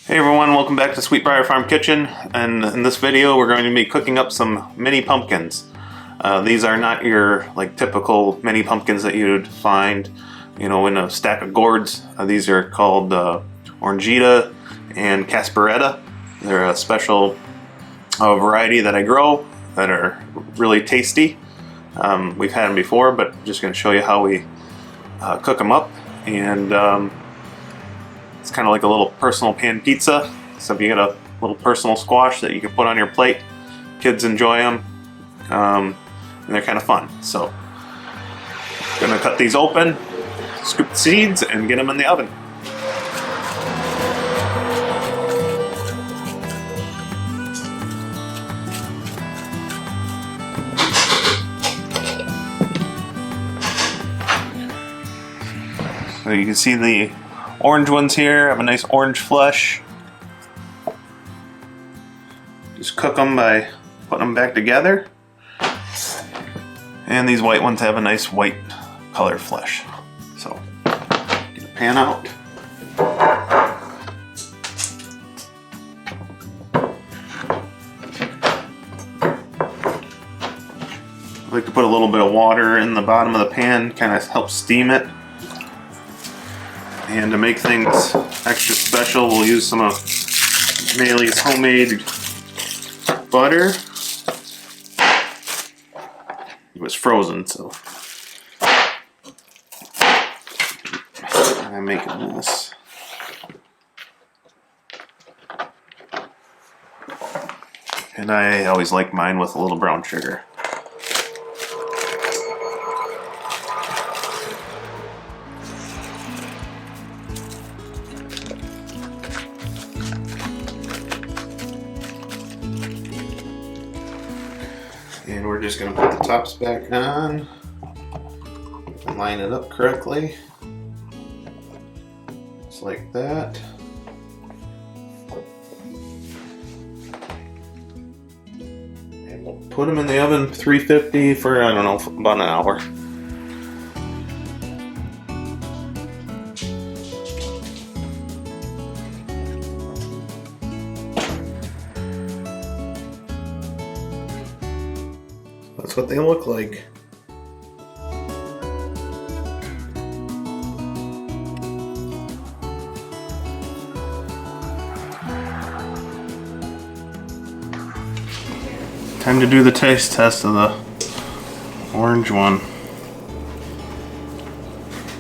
Hey everyone, welcome back to Sweet Briar Farm Kitchen, and in this video we're going to be cooking up some mini pumpkins. These are not your typical mini pumpkins that you'd find, in a stack of gourds. These are called Orangita and Casperetta. They're a special variety that I grow that are really tasty. We've had them before, but I'm just going to show you how we cook them up. And it's kind of like a little personal pan pizza, except you get a little personal squash that you can put on your plate. Kids enjoy them, and they're kind of fun. So, I'm gonna cut these open, scoop the seeds, and get them in the oven. So you can see the orange ones here have a nice orange flesh. Just cook them by putting them back together. And these white ones have a nice white color flesh. So, get a pan out. I like to put a little bit of water in the bottom of the pan, kind of helps steam it. And to make things extra special, we'll use some of Maylee's homemade butter. It was frozen, so I'm making this. And I always like mine with a little brown sugar. And we're just going to put the tops back on and line it up correctly, just like that. And we'll put them in the oven 350 for, I don't know, about an hour. That's what they look like. Time to do the taste test of the orange one.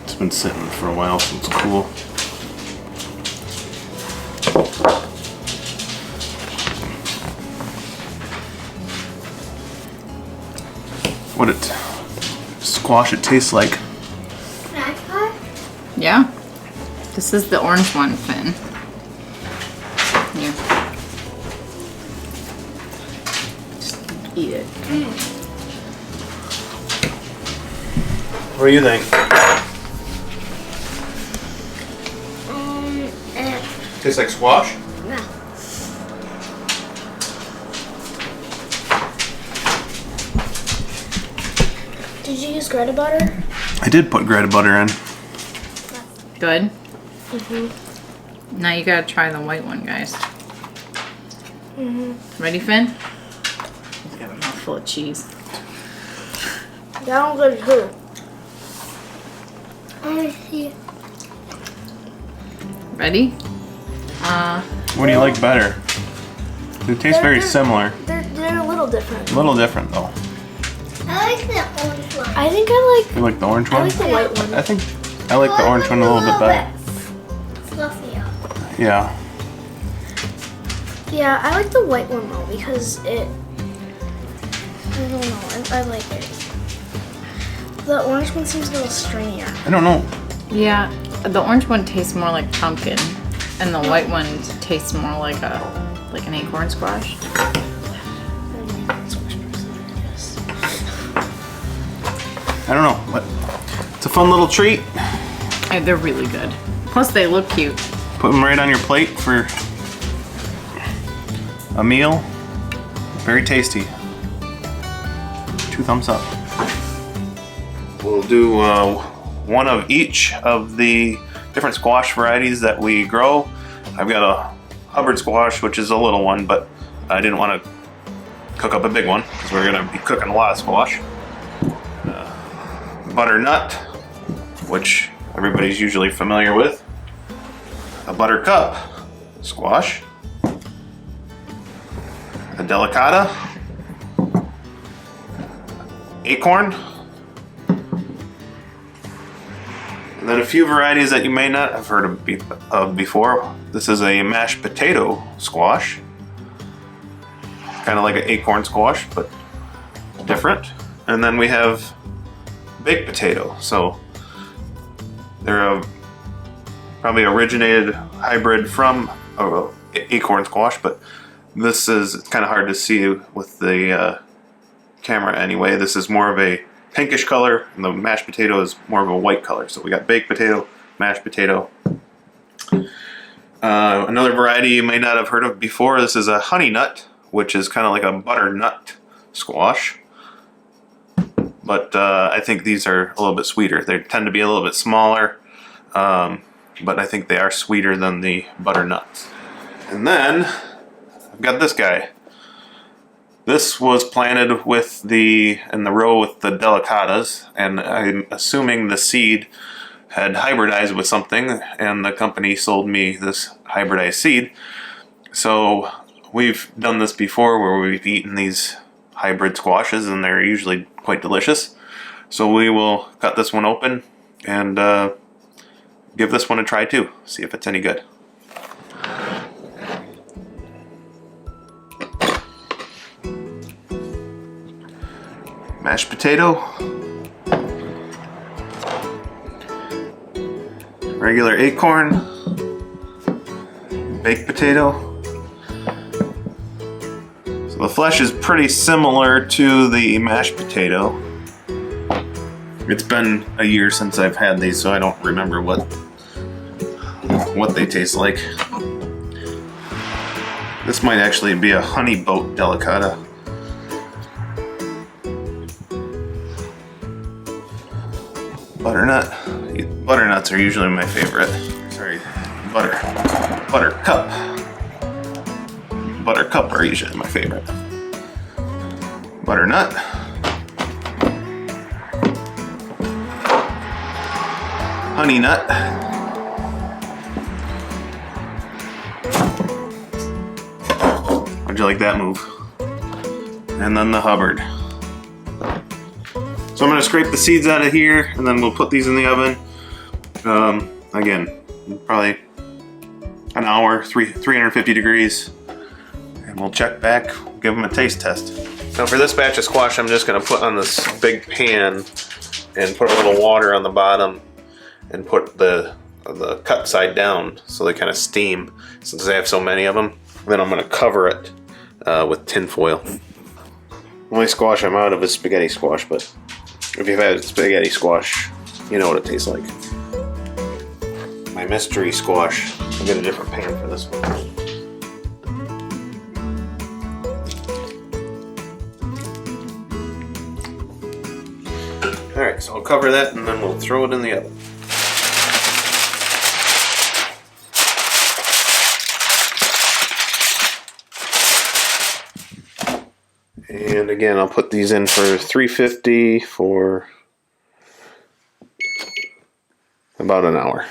It's been sitting for a while, so it's cool. What squash it tastes like. Can I try? Yeah. This is the orange one, Finn. Here. Just eat it. What do you think? Tastes like squash? No. Did you use grated butter? I did put grated butter in. Good? Mm-hmm. Now you gotta try the white one, guys. Mm-hmm. Ready, Finn? He's got a mouthful of cheese. That one's good too. I see. Ready? What do you like better? They taste very similar. They're a little different. A little different though. I like the orange one. I think I like. You like the orange one? I like the white one. I think I like the orange one a little bit better. Fluffier. Yeah. Yeah, I like the white one though because it. I don't know. I like it. The orange one seems a little stringier. I don't know. Yeah, the orange one tastes more like pumpkin, and the white one tastes more like an acorn squash. I don't know, but it's a fun little treat. Yeah, they're really good. Plus, they look cute. Put them right on your plate for a meal. Very tasty. 2 thumbs up. We'll do one of each of the different squash varieties that we grow. I've got a Hubbard squash, which is a little one, but I didn't want to cook up a big one because we're going to be cooking a lot of squash. Butternut, which everybody's usually familiar with. A buttercup squash. A delicata. Acorn. And then a few varieties that you may not have heard of before. This is a mashed potato squash. Kind of like an acorn squash, but different. And then we have baked potato. So they're probably originated hybrid from acorn squash, but this is kind of hard to see with the camera anyway. This is more of a pinkish color, and the mashed potato is more of a white color. So we got baked potato, mashed potato. Another variety you may not have heard of before, this is a honey nut, which is kind of like a butternut squash. But I think these are a little bit sweeter. They tend to be a little bit smaller, but I think they are sweeter than the butternuts. And then I've got this guy. This was planted in the row with the delicatas, and I'm assuming the seed had hybridized with something, and the company sold me this hybridized seed. So we've done this before where we've eaten these hybrid squashes, and they're usually quite delicious. So we will cut this one open and give this one a try too, see if it's any good. Mashed potato, regular acorn, baked potato. So the flesh is pretty similar to the mashed potato. It's been a year since I've had these, so I don't remember what they taste like. This might actually be a honey boat delicata. Butternut. Butternuts are usually my favorite. Sorry, buttercup. Buttercup are usually my favorite. Butternut. Honey nut. How'd you like that move? And then the Hubbard. So I'm going to scrape the seeds out of here, and then we'll put these in the oven. Again, probably an hour, 350 degrees. And we'll check back, give them a taste test. So for this batch of squash, I'm just going to put on this big pan and put a little water on the bottom and put the cut side down so they kind of steam since I have so many of them. Then I'm going to cover it with tin foil. The only squash I'm out of is spaghetti squash, but if you've had spaghetti squash, you know what it tastes like. My mystery squash. I'll get a different pan for this one. Alright, so I'll cover that and then we'll throw it in the oven. And again, I'll put these in for 350 for about an hour.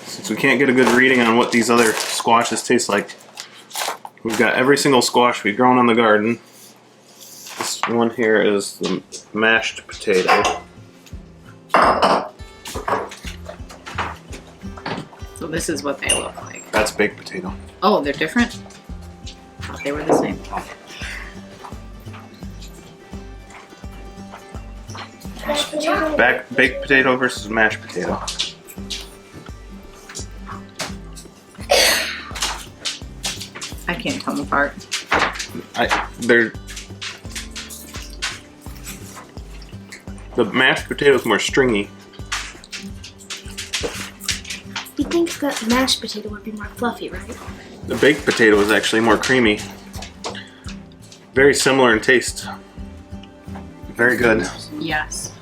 Since we can't get a good reading on what these other squashes taste like, we've got every single squash we've grown on the garden. This one here is the mashed potato. So this is what they look like. That's baked potato. Oh, they're different? I thought they were the same. Baked potato versus mashed potato. I can't tell them apart. The mashed potato is more stringy. You'd think that mashed potato would be more fluffy, right? The baked potato is actually more creamy. Very similar in taste. Very good. Yes.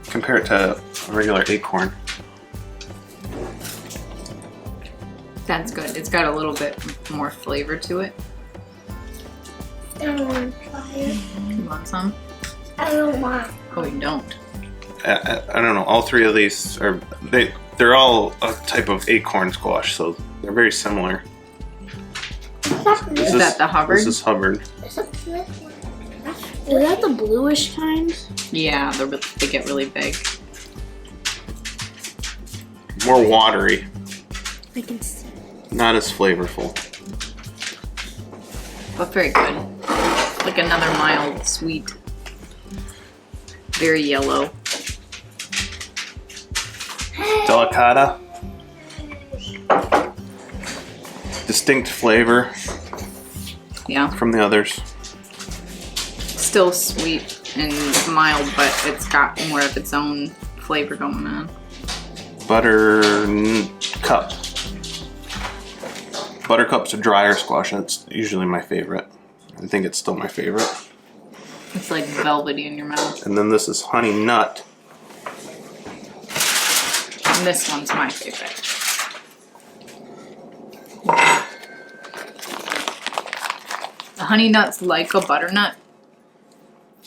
Compare it to a regular acorn. That's good. It's got a little bit more flavor to it. I don't want to try it. You want some? I don't want. Oh, you don't. I don't know. All three of these are they're all a type of acorn squash, so they're very similar. Is that the Hubbard? This is Hubbard. Is that the bluish kind? Yeah, they get really big. More watery, I can see. not as flavorful. But very good. Like another mild, sweet. Very yellow. Delicata. Distinct flavor Yeah. from the others. Still sweet and mild, but it's got more of its own flavor going on. Buttercup. Buttercup's a drier squash. That's usually my favorite. I think it's still my favorite. It's like velvety in your mouth. And then this is honey nut. And this one's my favorite. The honey nut's like a butternut,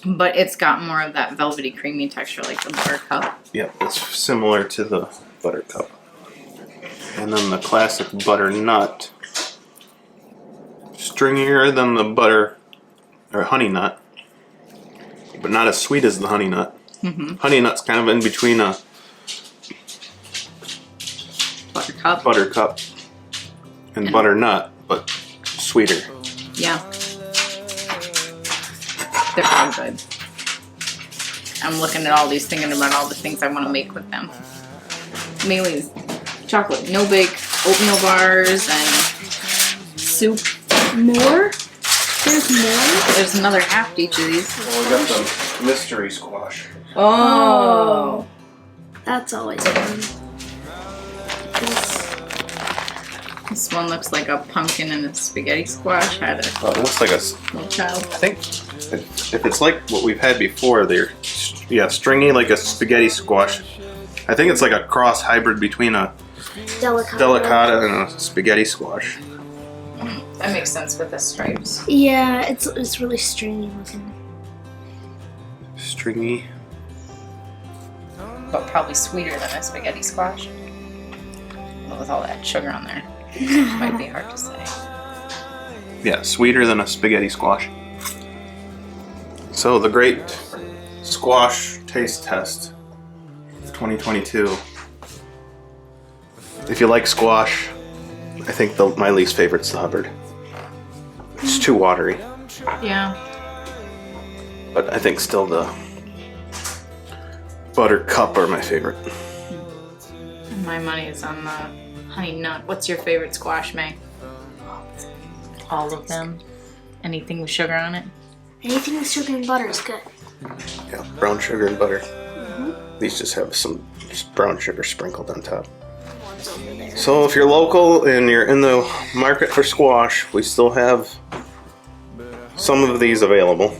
but it's got more of that velvety, creamy texture like the buttercup. Yep, it's similar to the buttercup. And then the classic butternut. Stringier than the butter or honey nut, but not as sweet as the honey nut. Mm-hmm. Honey nut's kind of in between a Buttercup. and butternut, but sweeter. Yeah. They're all good. I'm looking at all these, thinking about all the things I want to make with them. Mainly chocolate no-bake oatmeal bars and soup. More? There's more? There's another half to each of these. Well, we got the mystery squash. Oh. That's always fun. This one looks like a pumpkin and a spaghetti squash. Had a It looks like a. little child. I think if it's like what we've had before, they're stringy like a spaghetti squash. I think it's like a cross hybrid between a delicata and a spaghetti squash. That makes sense with the stripes. Yeah, it's really stringy looking. Stringy. But probably sweeter than a spaghetti squash. But with all that sugar on there. Might be hard to say. Yeah, sweeter than a spaghetti squash. So the great squash taste test of 2022. If you like squash, I think my least favorite's the Hubbard. It's too watery, Yeah. but I think still the Buttercup are my favorite. And my money is on the honey nut. What's your favorite squash, May? All of them. Anything with sugar on it? Anything with sugar and butter is good. Yeah, brown sugar and butter. These just have some brown sugar sprinkled on top. So if you're local and you're in the market for squash, we still have some of these available.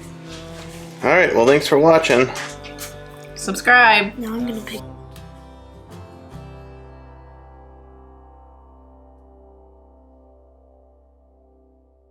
Alright, well thanks for watching. Subscribe. Now I'm gonna pick